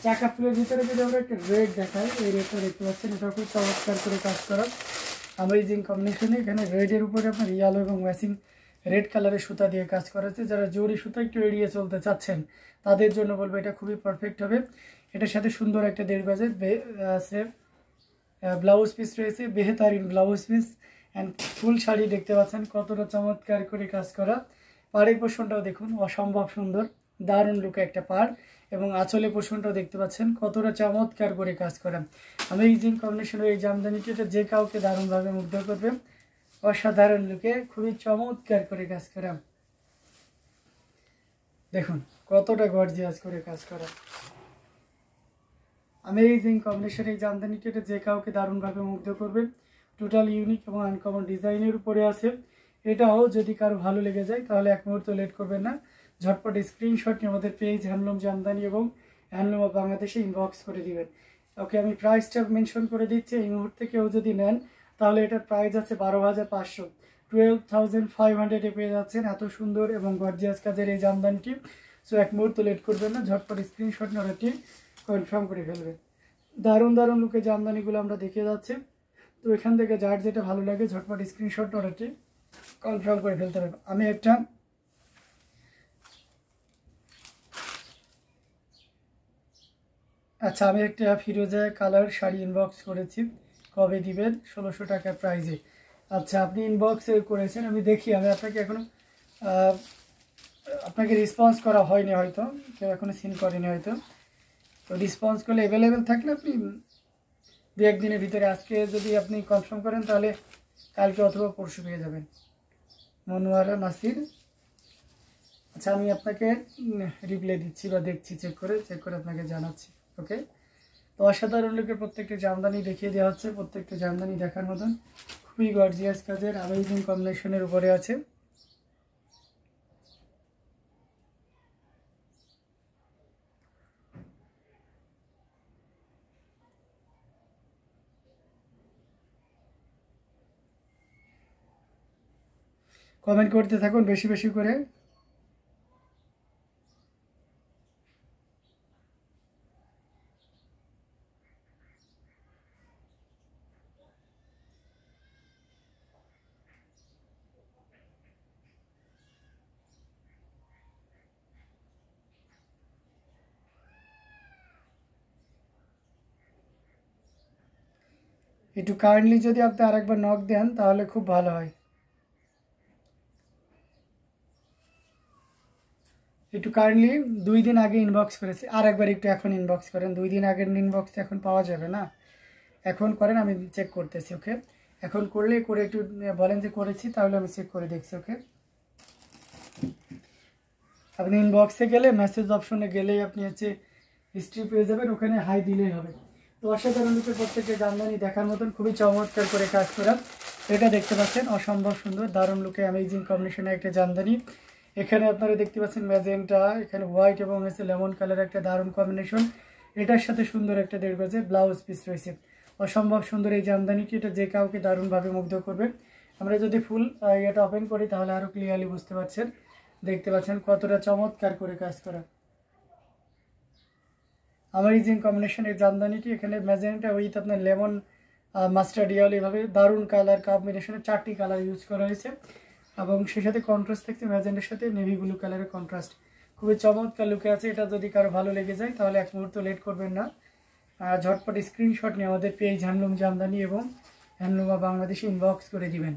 চাকা ফুলের ভিতরে যদি আমরা একটা রেড দেখাই, এই রেডটা দেখতে পাচ্ছেন, এটা খুব চমৎকার করে কাজ করা অ্যামেজিং কম্বিনেশনে। এখানে রেডের উপরে আপনার ইয়েলো এবং ম্যাচিং রেড কালারের সুতা দিয়ে কাজ করা আছে। যারা জরি সুতা একটু এড়িয়ে চলতে চাচ্ছেন তাদের জন্য বলবো এটা খুবই পারফেক্ট হবে। এটার সাথে সুন্দর একটা 1.5 গজের ব্লাউজ পিস রয়েছে, বেহতারিন blouse piece and full sari দেখতে পাচ্ছেন কতটা চমৎকার করে কাজ করা। পাড়ের পোর্শনটাও দেখুন অসম্ভব সুন্দর, দারুণ লুকে একটা পাড়, এবং আঁচলে পোর্শনটাও দেখতে পাচ্ছেন কতটা চমৎকার করে কাজ করা। অ্যামেজিং কম্বিনেশনের এই জামদানিটা যে কাউকে দারুণভাবে মুগ্ধ করবে। অসাধারণ লুকে খুবই চমৎকার করে কাজ করা, দেখুন কতটা গর্জিয়াস করে কাজ করা। অ্যামেজিং কম্বিনেশন এই জামদানিটা যে কাউকে দারুণভাবে মুগ্ধ করবে। টোটাল ইউনিক এবং আনকমন ডিজাইনের উপরে আছে। এটাও যদি কারো ভালো লেগে যায় তাহলে এক মুহূর্ত লেট করবেন না, ঝটপট স্ক্রিনশট নিয়ে আমাদের পেজ হ্যান্ডলুম জামদানি এবং হ্যান্ডলুম অফ বাংলাদেশে ইনবক্স করে দিবেন। ওকে, আমি প্রাইসটা মেনশন করে দিচ্ছি। এই মুহূর্তে কেউ যদি নেন তাহলে এটার প্রাইস আছে 12,500, 12,500 পেয়ে যাচ্ছেন এত সুন্দর এবং গর্জিয়াস কাজের এই জামদানিটি। সো এক মুহূর্ত লেট করবেন না, ঝটপট স্ক্রিনশট নিয়ে অর্ডারটি কনফার্ম করে ফেলবেন। দারুণ দারুণ লুকে জামদানিগুলো আমরা দেখে যাচ্ছি। তো এখান থেকে যার যেটা ভালো লাগে ঝটপট স্ক্রিনশট অর্ডারটি কনফার্ম করে ফেলতে হবে। আমি একটা ফিরোজা কালার শাড়ি ইনবক্স করেছি, কবে দিবেন? 1600 টাকা প্রাইজে। আচ্ছা, আপনি ইনবক্স করেছেন, আমি দেখি, আমি আপনাকে এখনো আপনাকে রেসপন্স করা হয়নি, হয়তো কেউ এখনো সিন করেনি হয়তো। তো রেসপন্স করলে অ্যাভেলেবেল থাকলে আপনি 2-1 দিনের ভিতরে, আজকে যদি আপনি কনফার্ম করেন তাহলে কালকে অথবা পরশু পেয়ে যাবেন। মনোয়ারা নাসির, আচ্ছা আমি আপনাকে রিপ্লাই দিচ্ছি বা দেখছি, চেক করে আপনাকে জানাচ্ছি। ওকে, তো অসাধারণ লোকের প্রত্যেকটা জামদানি দেখিয়ে দেওয়া হচ্ছে, প্রত্যেকটা জামদানি দেখার মতন খুবই গর্জিয়াস কাজের অ্যামেজিং কম্বিনেশনের উপরে আছে। কমেন্ট করতে থাকুন বেশি বেশি করে। একটু কাইন্ডলি যদি আপনি আরেকবার নক দেন তাহলে খুব ভালো হয়। একটু কাইন্ডলি 2 দিন আগে ইনবক্স করেছি, আর একবার একটু এখন ইনবক্স করেন। 2 দিন আগের ইনবক্স এখন পাওয়া যাবে না, এখন করেন, আমি চেক করতেছি। ওকে, এখন করলে করে একটু বলেন যে করেছি, তাহলে আমি চেক করে দেখছি। ওকে, আপনি ইনবক্সে গেলে মেসেজ অপশনে গেলেই আপনি হিস্ট্রি পেয়ে যাবেন, ওখানে হাই দিলেই হবে। তো অসাধারণ রূপে প্রত্যেকটা জামদানি দেখার মতন খুবই চমৎকার করে কাজ করা। এটা দেখতে পাচ্ছেন অসম্ভব সুন্দর দারুণ লুকে অ্যামেজিং কম্বিনেশনের একটা জামদানি। এখানে আপনারা দেখতে পাচ্ছেন ম্যাজেন্টা, এখানে হোয়াইট এবং লেমন কালার একটা দারুণ কম্বিনেশন। এটার সাথে সুন্দর একটা 1.5 গজের ব্লাউজ পিস রয়েছে। অসম্ভব সুন্দর এই জামদানিটি, এটা যে কাউকে দারুণভাবে মুগ্ধ করবে। আমরা যদি ফুল এটা ওপেন করি তাহলে আরও ক্লিয়ারলি বুঝতে পারছেন, দেখতে পাচ্ছেন কতটা চমৎকার করে কাজ করা অ্যামেজিং কম্বিনেশনের জামদানিটি। এখানে ম্যাজেন্টা উইথ আপনার লেমন মাস্টার্ড ইয়েলো, এভাবে দারুণ কালার কম্বিনেশনে 4টি কালার ইউজ করা হয়েছে, এবং সেই সাথে কন্ট্রাস্ট থাকছে ম্যাজেন্টার সাথে নেভি ব্লু কালারের কন্ট্রাস্ট, খুবই চমৎকার লুকে আছে। এটা যদি কারো ভালো লেগে যায় তাহলে এক মুহূর্ত লেট করবেন না, ঝটপট স্ক্রিনশট নিয়ে আমাদের পেজ হ্যান্ডলুম জামদানি এবং হ্যান্ডলুম বাংলাদেশে ইনবক্স করে দিবেন।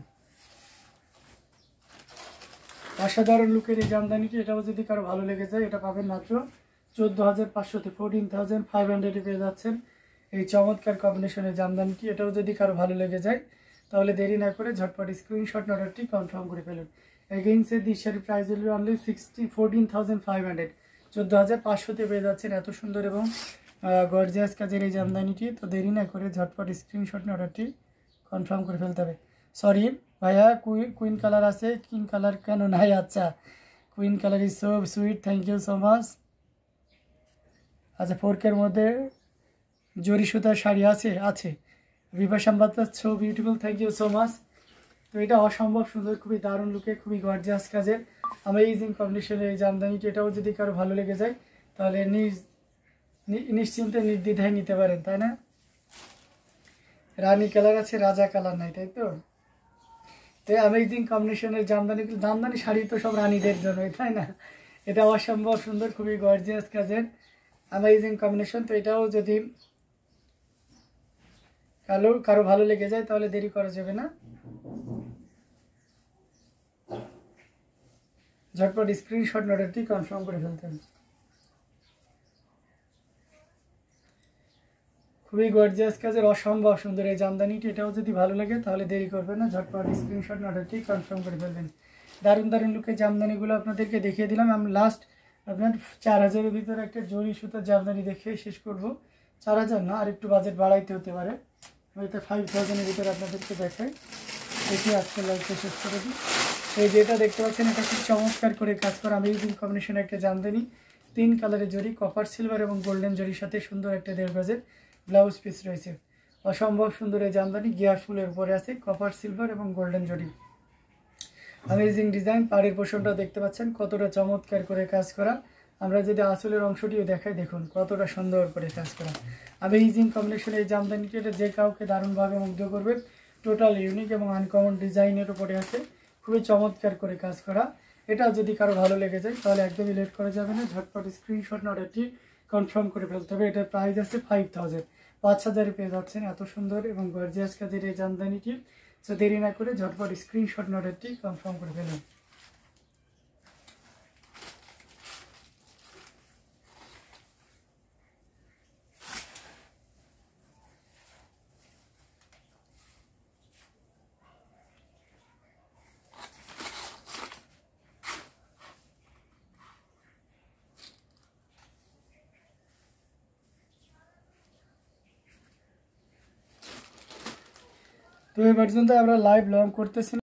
অসাধারণ লুকের এই জামদানিটি, এটাও যদি কারো ভালো লেগে যায় এটা পাবেন মাত্র 14,500-তে, 14,500 পেয়ে যাচ্ছেন এই চমৎকার কম্বিনেশনের জামদানিটি। এটাও যদি কারো ভালো লেগে যায় তাহলে দেরি না করে ঝটপট স্ক্রিনশট অর্ডারটি কনফার্ম করে ফেলুন। Again say this sari price হল অনলি 14,500, 14,500-তে পেয়ে যাচ্ছেন এত সুন্দর এবং গর্জিয়াস কাজের এই জামদানিটি। তো দেরি না করে ঝটপট স্ক্রিনশট অর্ডারটি কনফার্ম করে ফেলতে হবে। সরি ভাইয়া, কুইন কালার আছে, কিং কালার কেন নাই? আচ্ছা, queen colour is so sweet, thank you so much. আচ্ছা, ফোরকের মধ্যে জরি সুতার শাড়ি আছে বিভা সম্বাদ, so beautiful, thank you so much. তো এটা অসম্ভব সুন্দর, খুবই দারুণ লুকে, খুবই গর্জিয়াস কাজের অ্যামেজিং কম্বিনেশনের এই জামদানিটি। এটাও যদি কারো ভালো লেগে যায় তাহলে নিশ্চিন্তে নির্দ্বিধায় নিতে পারেন, তাই না? রানী কালার আছে, রাজা কালার নাই, তাই তো? তো অ্যামেজিং কম্বিনেশনের জামদানি শাড়ি তো সব রানীদের জন্যই, তাই না? এটা অসম্ভব সুন্দর, খুবই গর্জিয়াস কাজের অ্যামেজিং কম্বিনেশন। তো এটাও যদি কারো ভালো লেগে যায় তাহলে দেরি করা যাবে না, ঝটপট স্ক্রিনশট অর্ডারটি কনফার্ম করে ফেলতে হবে। খুবই গর্জিয়াস কাজের অসম্ভব সুন্দর এই জামদানিটি, এটাও যদি ভালো লাগে তাহলে দেরি করবেন না, ঝটপট স্ক্রিনশট অর্ডারটি কনফার্ম করে ফেলবেন। দারুণ দারুণ লুকের জামদানিগুলো আপনাদেরকে দেখিয়ে দিলাম। আমি লাস্ট আপনার 4000-এর ভিতরে একটা জরি সুতার জামদানি দেখে শেষ করব। 4000 না, আর একটু বাজেট বাড়াইতে হতে পারে, হয়তো 5000-এর ভিতরে আপনাদেরকে দেখাই। দেখি আজকে লাইভটা শেষ করে দিই। এই যেটা দেখতে পাচ্ছেন এটা খুব চমৎকার করে কাজ করা অ্যামেজিং কম্বিনেশন একটা জামদানি, 3 কালারের জরি, কপার সিলভার এবং গোল্ডেন জরির সাথে সুন্দর একটা 1.5 গজের ব্লাউজ পিস রয়েছে। অসম্ভব সুন্দর এই জামদানি, গিয়ার ফুলের উপরে আছে কপার সিলভার এবং গোল্ডেন জরি, অ্যামেজিং ডিজাইন। পাড়ের পোর্শনটা দেখতে পাচ্ছেন কতটা চমৎকার করে কাজ করা। আমরা যদি আসলের অংশটিও দেখাই, দেখুন কতটা সুন্দর করে কাজ করা। অ্যামেজিং কম্বিনেশন এই জামদানিটি, এটা যে কাউকে দারুণভাবে মুগ্ধ করবে। টোটাল ইউনিক এবং আনকমন ডিজাইনের উপরে আছে, খুবই চমৎকার করে কাজ করা। এটা যদি কারো ভালো লেগে যায় তাহলে একদমই লেট করা যাবে না, ঝটপট স্ক্রিনশট অর্ডারটি কনফার্ম করে ফেলতে হবে। এটার প্রাইস আছে 5000, 5000-এ পেয়ে যাচ্ছেন এত সুন্দর এবং গর্জিয়াস কাজের এই জামদানিটি। তো দেরি না করে ঝটপট স্ক্রিনশট অর্ডারটি কনফার্ম করে ফেলুন। তো এই পর্যন্ত আমরা লাইভ লং করতেছি।